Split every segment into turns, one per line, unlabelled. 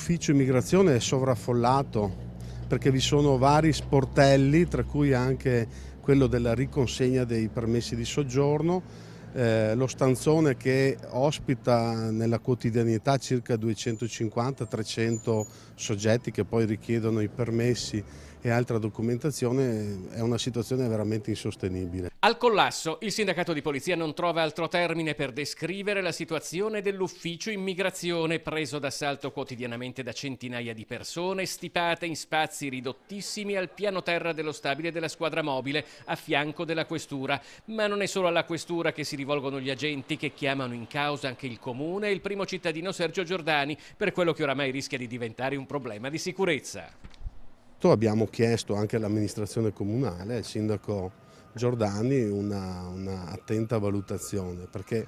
L'ufficio immigrazione è sovraffollato perché vi sono vari sportelli, tra cui anche quello della riconsegna dei permessi di soggiorno, lo stanzone che ospita nella quotidianità circa 250-300 soggetti che poi richiedono i permessi e altra documentazione, è una situazione veramente insostenibile.
Al collasso, il sindacato di polizia non trova altro termine per descrivere la situazione dell'ufficio immigrazione preso d'assalto quotidianamente da centinaia di persone, stipate in spazi ridottissimi al piano terra dello stabile della squadra mobile a fianco della questura. Ma non è solo alla questura che si rivolgono gli agenti, che chiamano in causa anche il comune e il primo cittadino Sergio Giordani per quello che oramai rischia di diventare un problema di sicurezza.
Abbiamo chiesto anche all'amministrazione comunale, al sindaco Giordani, una attenta valutazione, perché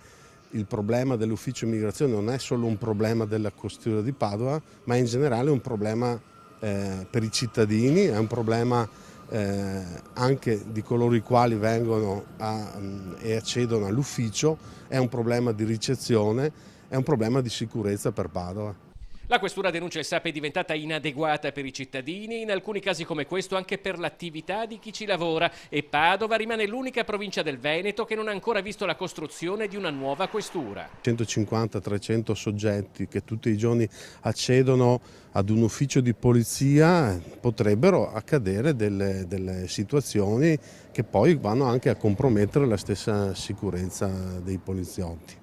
il problema dell'ufficio immigrazione non è solo un problema della questura di Padova, ma in generale è un problema per i cittadini, è un problema anche di coloro i quali vengono e accedono all'ufficio, è un problema di ricezione, è un problema di sicurezza per Padova.
La questura denuncia il SAP è diventata inadeguata per i cittadini, in alcuni casi come questo anche per l'attività di chi ci lavora, e Padova rimane l'unica provincia del Veneto che non ha ancora visto la costruzione di una nuova questura.
150-300 soggetti che tutti i giorni accedono ad un ufficio di polizia, potrebbero accadere delle situazioni che poi vanno anche a compromettere la stessa sicurezza dei poliziotti.